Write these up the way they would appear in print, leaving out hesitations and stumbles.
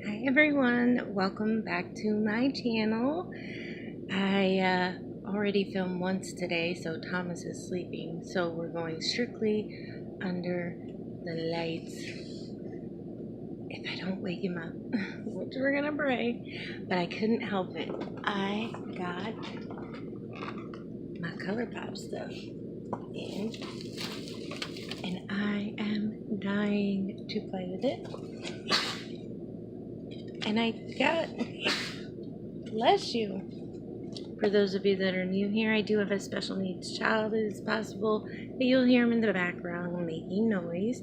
Hi everyone, welcome back to my channel. I already filmed once today, so Thomas is sleeping, so we're going strictly under the lights. If I don't wake him up, which we're gonna pray, but I couldn't help it. I got my ColourPop stuff in, and I am dying to play with it. And I got, bless you. For those of you that are new here, I do have a special needs child. It is possible that you'll hear him in the background making noise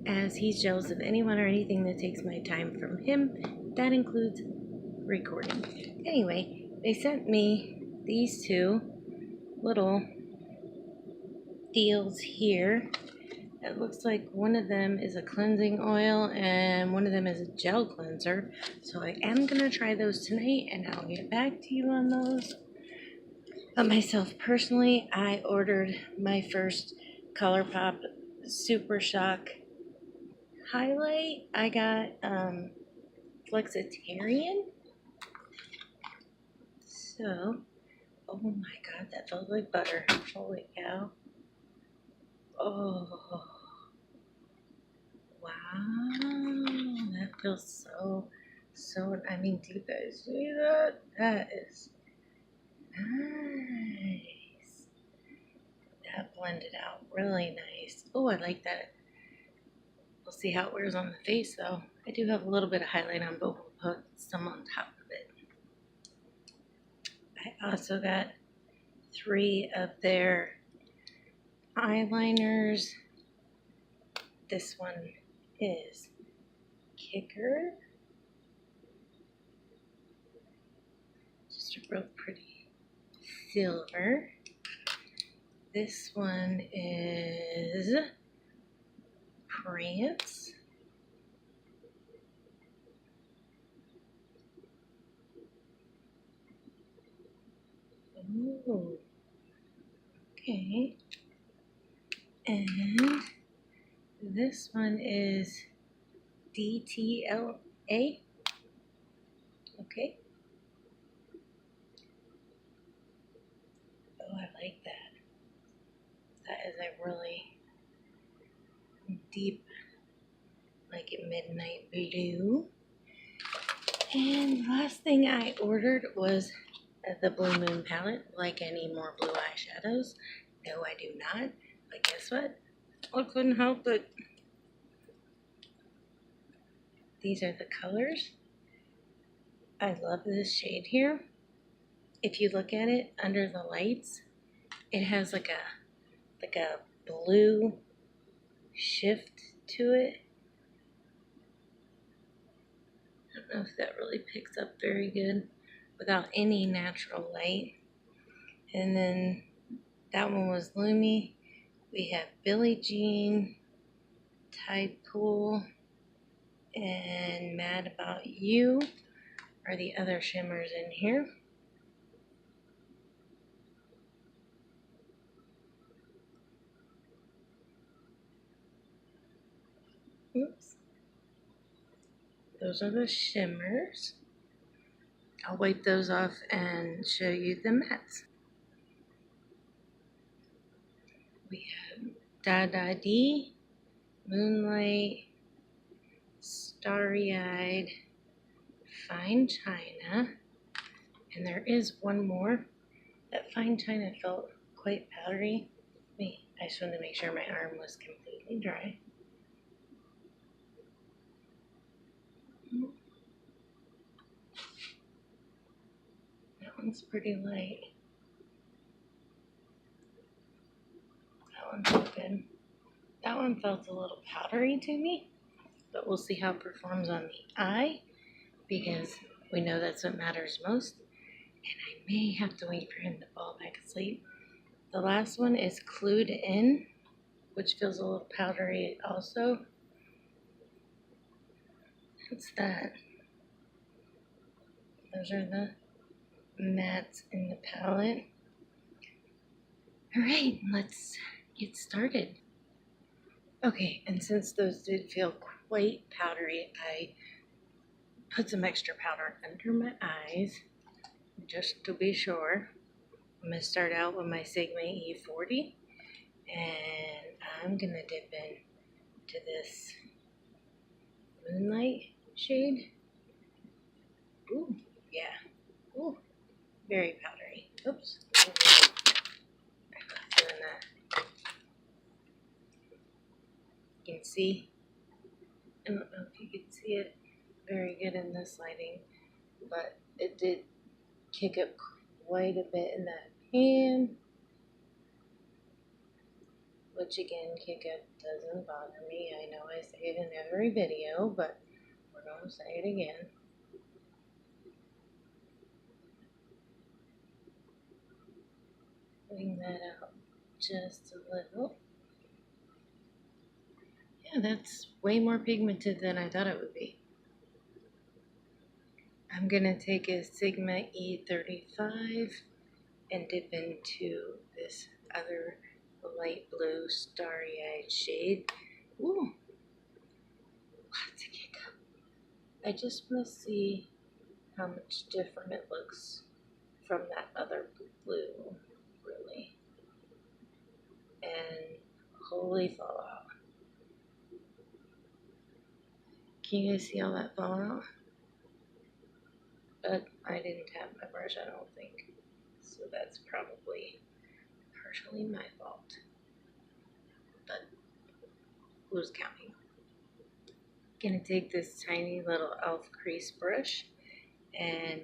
as he's jealous of anyone or anything that takes my time from him. That includes recording. Anyway, they sent me these two little deals here. It looks like one of them is a cleansing oil and one of them is a gel cleanser. So I am going to try those tonight and I'll get back to you on those. But myself personally, I ordered my first ColourPop Super Shock highlight. I got Flexitarian. So, oh my god, that felt like butter. Holy cow. Oh, wow. That feels so, I mean, do you guys see that? That is nice. That blended out really nice. Oh, I like that. We'll see how it wears on the face though. I do have a little bit of highlight on, but we'll put some on top of it. I also got 3 of their eyeliners. This one is Kicker. Just a real pretty silver. This one is Prance. Ooh. Okay. And this one is DTLA. Okay. Oh, I like that. That is a really deep, like a midnight blue. And last thing I ordered was the Blue Moon palette. Like, I need more blue eyeshadows. No, I do not. But guess what? I couldn't help it. These are the colors. I love this shade here. If you look at it under the lights, it has like a blue shift to it. I don't know if that really picks up very good without any natural light. And then that one was Lumi. We have Billie Jean, Tide Pool, and Mad About You are the other shimmers in here. Oops. Those are the shimmers. I'll wipe those off and show you the mattes. We have Da Dee, Moonlight, Starry Eyed, Fine China, and there is one more. That Fine China felt quite powdery. Wait, I just wanted to make sure my arm was completely dry. That one's pretty light. That one felt good. That one felt a little powdery to me, but we'll see how it performs on the eye because we know that's what matters most. And I may have to wait for him to fall back asleep. The last one is Clued In, which feels a little powdery also. That's that. Those are the mattes in the palette. Alright, let's get started. Okay, and since those did feel quite powdery, I put some extra powder under my eyes just to be sure. I'm going to start out with my Sigma E40, and I'm going to dip into this Moonlight shade. Ooh, yeah. Ooh, very powdery. Oops. I'm not feeling that. You can see, I don't know if you can see it very good in this lighting, but it did kick up quite a bit in that pan, which again, kick up doesn't bother me. I know I say it in every video, but we're going to say it again. Bring that out just a little. Yeah, that's way more pigmented than I thought it would be. I'm going to take a Sigma E35 and dip into this other light blue starry-eyed shade. Ooh, lots of kick up. I just want to see how much different it looks from that other blue, really. And holy fallout. Can you guys see all that fallout? But I didn't tap my brush, I don't think. So that's probably partially my fault. But who's counting? Gonna take this tiny little e.l.f. crease brush, and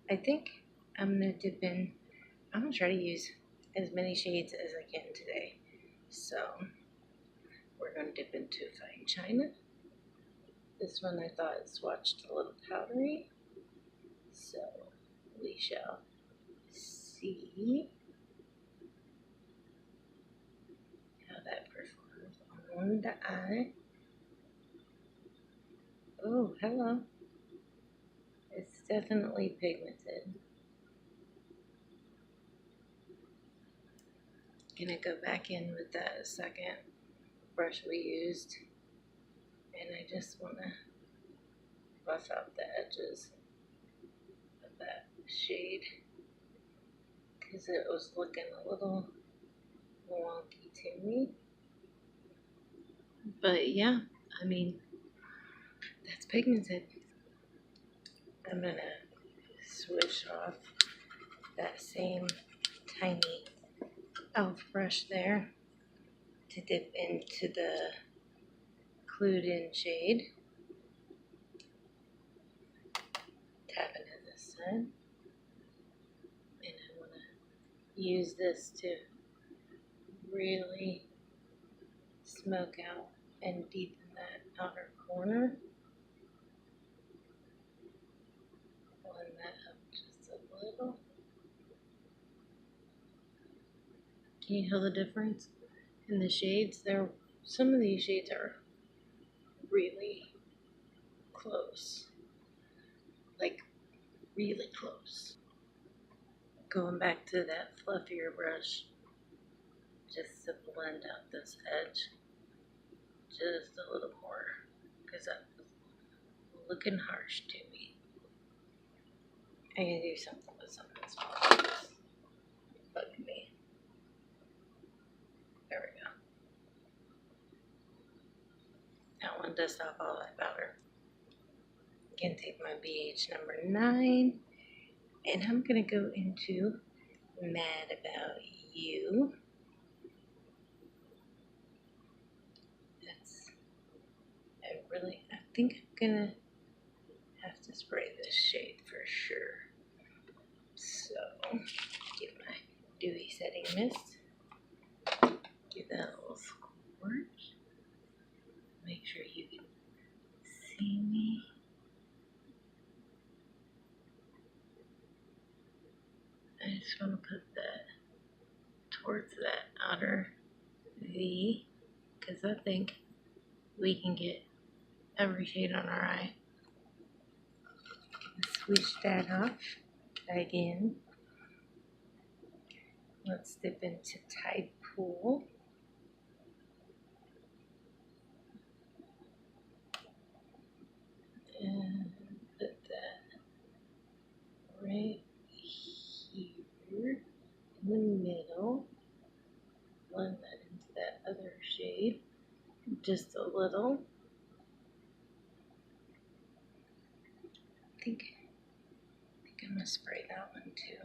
I think I'm gonna dip in. I'm gonna try to use as many shades as I can today. So we're gonna dip into Fine China. This one I thought swatched a little powdery, so we shall see how that performs on the eye. Oh, hello. It's definitely pigmented. Gonna go back in with that second brush we used, and I just want to buff out the edges of that shade because it was looking a little wonky to me. But yeah, I mean, that's pigmented. I'm gonna switch off that same tiny e.l.f. brush there to dip into the Clued In shade. Tap into this side. And I want to use this to really smoke out and deepen that outer corner. Blend that up just a little. Can you tell the difference in the shades? Some of these shades are really close, like really close. Going back to that fluffier brush just to blend out this edge just a little more because that was looking harsh to me. I gotta do something with some of this bugging me. There we go. Now I want to dust off all that powder. Again, take my BH number 9, and I'm gonna go into Mad About You. I think I'm gonna have to spray this shade for sure. So, get my dewy setting mist. Give that a little squirt. Make sure you can see me. I just want to put that towards that outer V because I think we can get every shade on our eye. Switch that off again. Let's dip into Tide Pool. And just a little. I think I'm gonna spray that one too.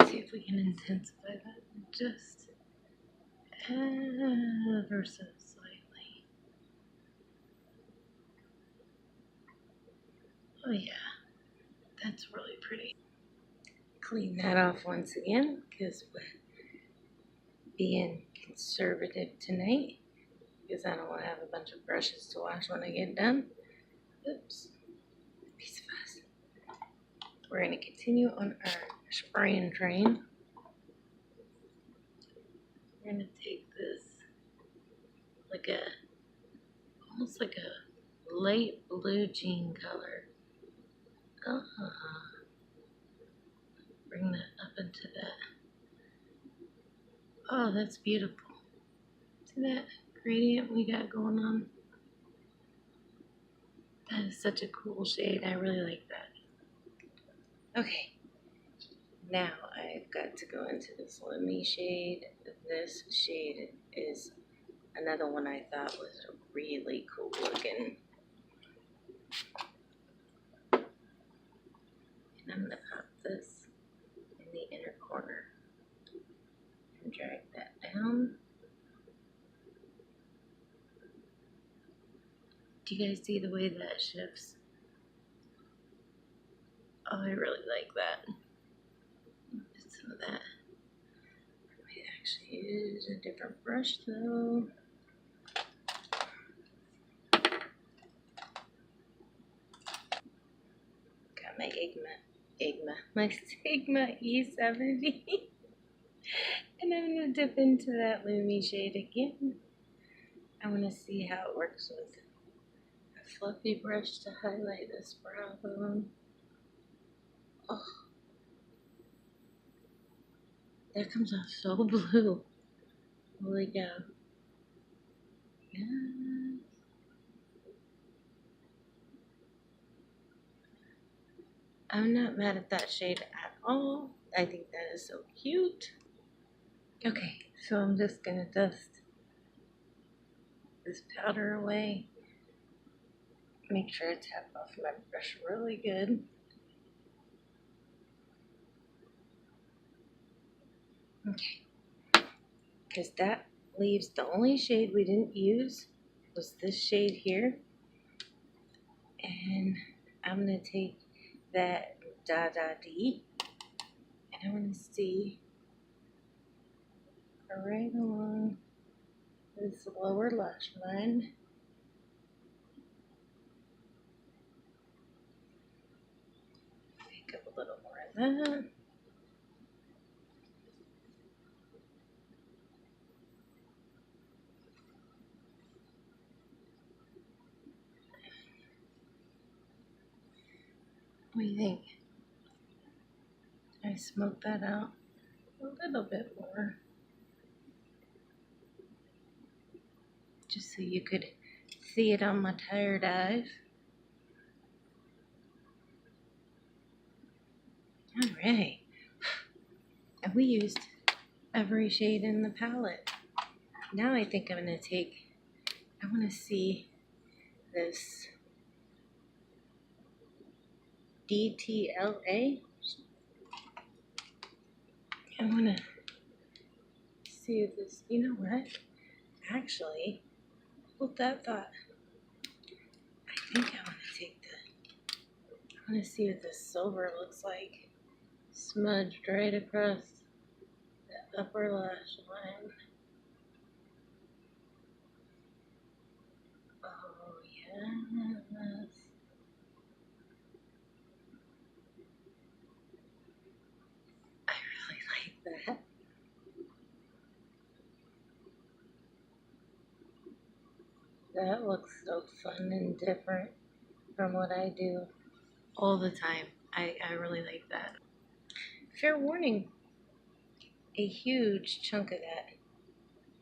See if we can intensify that just ever so slightly. Oh yeah, that's really pretty. Clean that off once again because we're being conservative tonight because I don't want to have a bunch of brushes to wash when I get done. Oops, piece of fuss. We're going to continue on our spray and train. We're going to take this almost like a light blue jean color. Bring that up into that. Oh, that's beautiful. See that gradient we got going on? That is such a cool shade. I really like that. Okay. Now I've got to go into this Lumi shade. This shade is another one I thought was really cool looking. And I'm going to pop this in the inner corner and drag that down. Do you guys see the way that shifts? Oh, I really like that. Get some of that. I might actually use a different brush though. Got my Sigma E70. And I'm going to dip into that Lumi shade again. I want to see how it works with a fluffy brush to highlight this brow bone. Oh, that comes off so blue. Holy cow. Yes. I'm not mad at that shade at all. I think that is so cute. Okay, so I'm just going to dust this powder away. Make sure I tap off my brush really good. Okay, because that leaves the only shade we didn't use was this shade here. And I'm going to take that Dada D and I want to see right along this lower lash line. Pick up a little more of that. What do you think? I smoke that out a little bit more. Just so you could see it on my tired eyes. Alright. And we used every shade in the palette. Now I think I'm going to I want to see this DTLA. I want to see if this, you know what? Actually, hold that thought. I think I want to see what this silver looks like. Smudged right across the upper lash line. Oh, yes. I really like that. That looks so fun and different from what I do all the time. I really like that. Fair warning, a huge chunk of that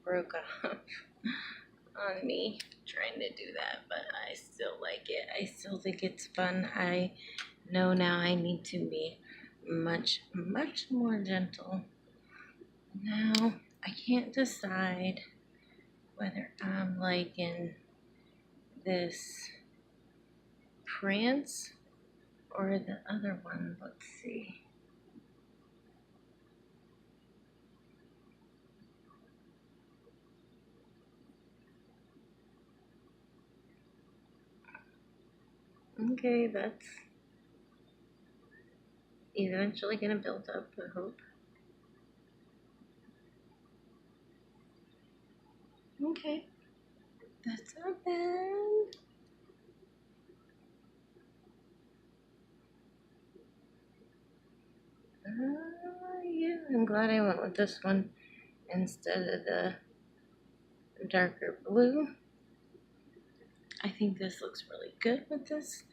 broke off on me trying to do that, but I still like it. I still think it's fun. I know now I need to be much more gentle. Now I can't decide whether I'm liking this Prance or the other one. Let's see. Okay, that's eventually gonna build up, I hope. Okay, that's not bad. Yeah, I'm glad I went with this one instead of the darker blue. I think this looks really good with this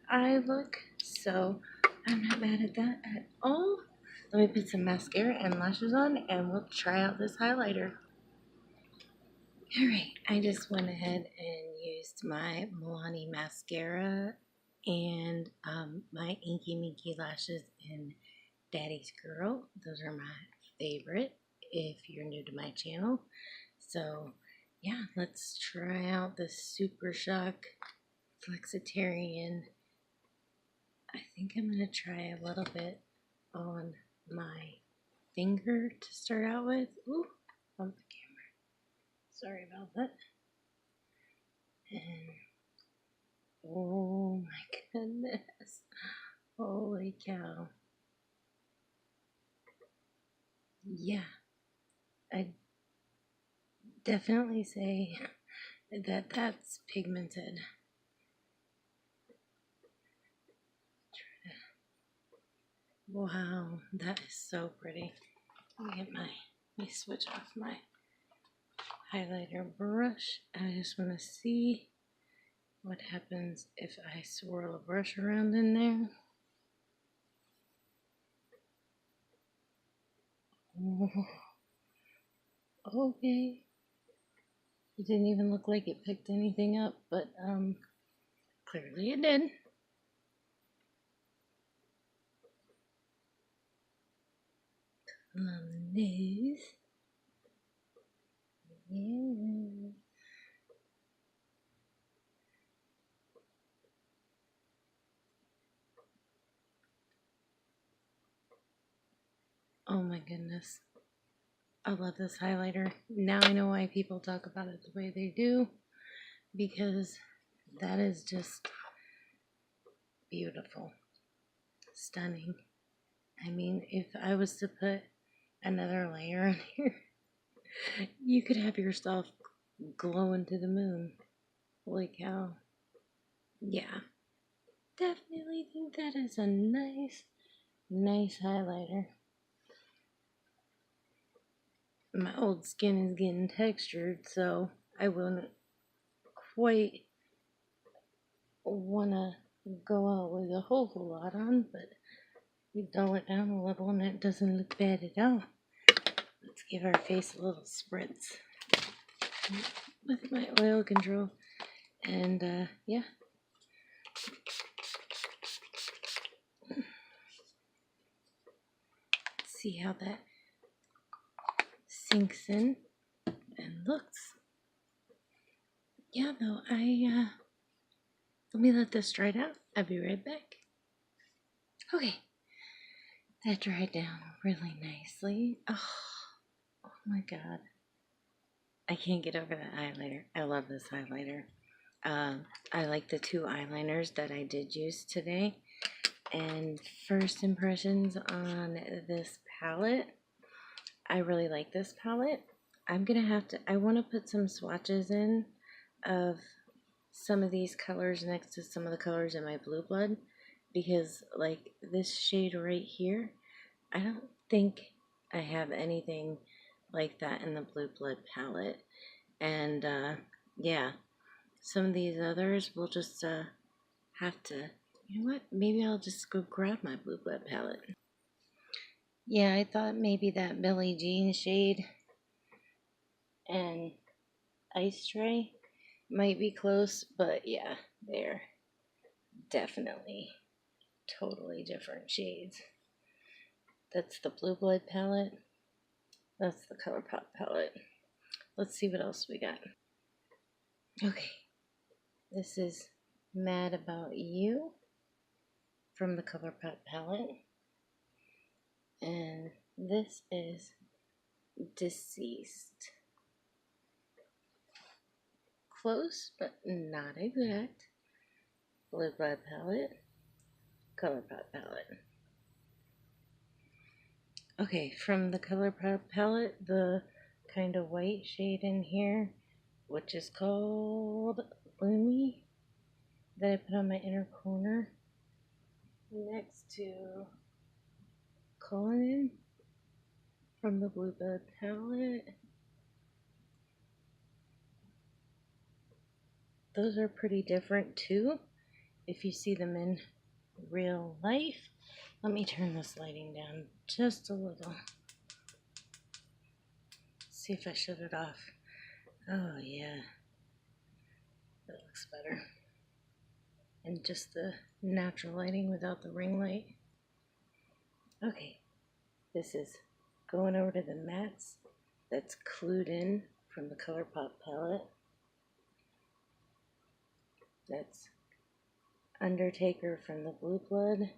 eye look, so I'm not mad at that at all. Let me put some mascara and lashes on and we'll try out this highlighter. Alright, I just went ahead and used my Milani mascara and my Inky Minky lashes in Daddy's Girl. Those are my favorite if you're new to my channel. So yeah, let's try out the Super Shock Flexitarian. I think I'm going to try a little bit on my finger to start out with. Ooh, on the camera. Sorry about that. And oh my goodness. Holy cow. Yeah, I'd definitely say that that's pigmented. Wow, that is so pretty. Let me switch off my highlighter brush. I just want to see what happens if I swirl a brush around in there. Oh, okay. It didn't even look like it picked anything up, but clearly it did. On the nose. Yeah. Oh my goodness. I love this highlighter. Now I know why people talk about it the way they do, because that is just beautiful. Stunning. I mean, if I was to put another layer on here, you could have yourself glowing to the moon. Holy cow. Yeah. Definitely think that is a nice highlighter. My old skin is getting textured, so I wouldn't quite want to go out with a whole lot on, but you dull it down a little and it doesn't look bad at all. Let's give our face a little spritz with my oil control. And yeah. See how that sinks in and looks. Yeah, though, let me let this dry out. I'll be right back. Okay, that dried down really nicely. Oh my god. I can't get over that highlighter. I love this highlighter. I like the two eyeliners that I did use today. And first impressions on this palette. I really like this palette. I'm gonna have to, I want to put some swatches in of some of these colors next to some of the colors in my Blue Blood, because like this shade right here, I don't think I have anything like that in the Blue Blood palette. And yeah, some of these others will just have to, you know what, maybe I'll just go grab my Blue Blood palette. Yeah, I thought maybe that Billie Jean shade and Ice Tray might be close, but yeah, they're definitely totally different shades. That's the Blue Blood palette. That's the ColourPop palette. Let's see what else we got. Okay, this is Mad About You from the ColourPop palette. And this is Deceased. Close, but not exact. Blue Blood palette, ColourPop palette. Okay, from the ColourPop palette, the kind of white shade in here, which is called Bloomy, that I put on my inner corner next to Cullinan from the Blue Blood palette. Those are pretty different too, if you see them in real life. Let me turn this lighting down just a little. See if I shut it off. Oh yeah, that looks better. And just the natural lighting without the ring light. Okay, this is going over to the mattes. That's Clued In from the ColourPop palette. That's Undertaker from the Blue Blood.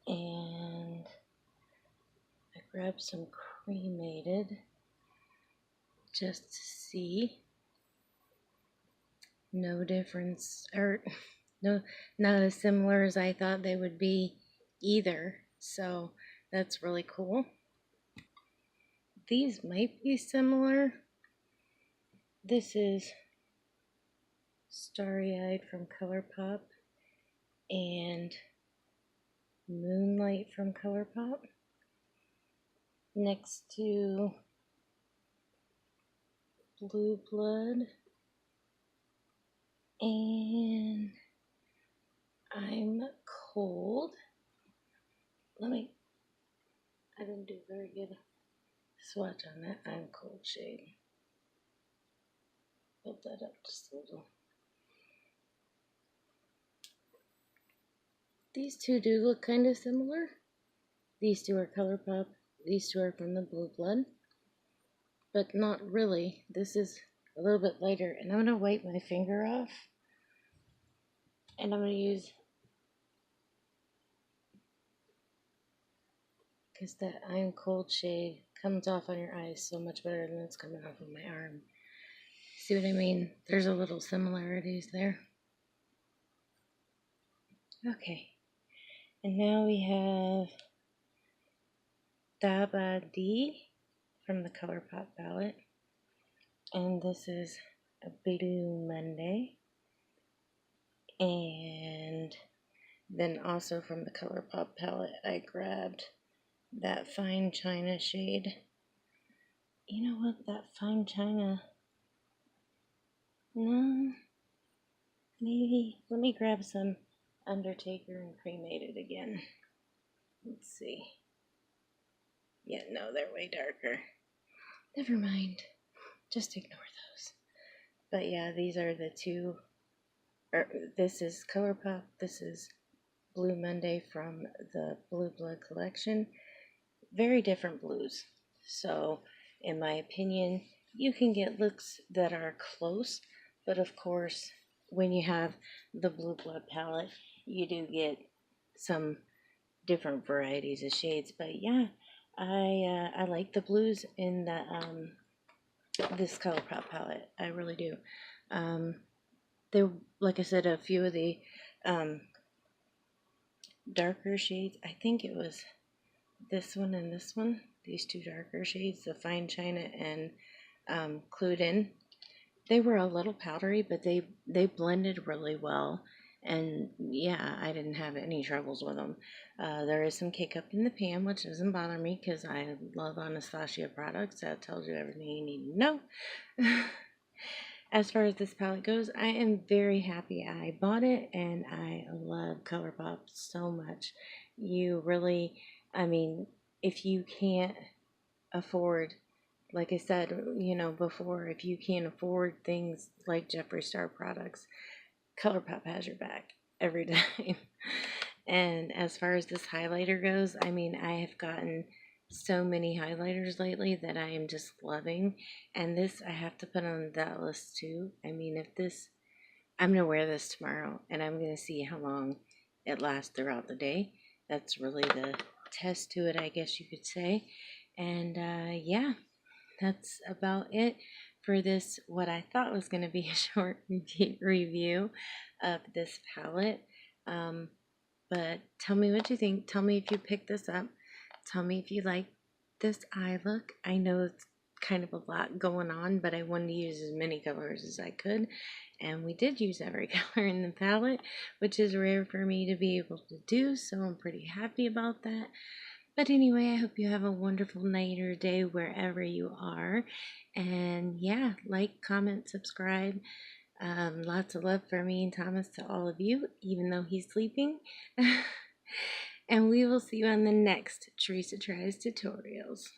And I grabbed some Cremated just to see. No difference, or no, not as similar as I thought they would be either. So that's really cool. These might be similar. This is Starry Eyed from ColourPop and Moonlight from ColourPop. Next to Blue Blood and I'm Cold. I didn't do a very good swatch on that I'm Cold shade. Build that up just a little. These two do look kind of similar. These two are ColourPop. These two are from the Blue Blood. But not really. This is a little bit lighter. And I'm going to wipe my finger off. And I'm going to use, because that I'm Cold shade comes off on your eyes so much better than it's coming off of my arm. See what I mean? There's a little similarities there. Okay. And now we have Daba D from the ColourPop palette. And this is a Blue Monday. And then also from the ColourPop palette, I grabbed that Fine China shade. You know what? That Fine China. No. Maybe. Let me grab some Undertaker and Cremated again. Let's see. Yeah, no, they're way darker. Never mind. Just ignore those. But yeah, these are the two. This is ColourPop. This is Blue Monday from the Blue Blood collection. Very different blues. So, in my opinion, you can get looks that are close. But of course, when you have the Blue Blood palette, you do get some different varieties of shades. But yeah, I like the blues in the this ColourPop palette. I really do. There, like I said, a few of the darker shades. I think it was this one and this one. These two darker shades, the Fine China and Clued In. They were a little powdery, but they blended really well. And yeah, I didn't have any troubles with them. There is some cake up in the pan, which doesn't bother me because I love Anastasia products. That tells you everything you need to know. As far as this palette goes, I am very happy I bought it, and I love ColourPop so much. You really, I mean, if you can't afford, like I said, you know, before, if you can't afford things like Jeffree Star products, ColourPop has your back every time. And as far as this highlighter goes, I mean, I have gotten so many highlighters lately that I am just loving. And this I have to put on that list too. I mean, if this, I'm going to wear this tomorrow and I'm going to see how long it lasts throughout the day. That's really the test to it, I guess you could say. And yeah, that's about it for this, what I thought was going to be a short review of this palette. Um, but tell me what you think. Tell me if you picked this up. Tell me if you like this eye look. I know it's kind of a lot going on, but I wanted to use as many colors as I could. And we did use every color in the palette, which is rare for me to be able to do, so I'm pretty happy about that. But anyway, I hope you have a wonderful night or day wherever you are. And yeah, like, comment, subscribe. Lots of love for me and Thomas to all of you, even though he's sleeping. And we will see you on the next Teresa Tries Tutorials.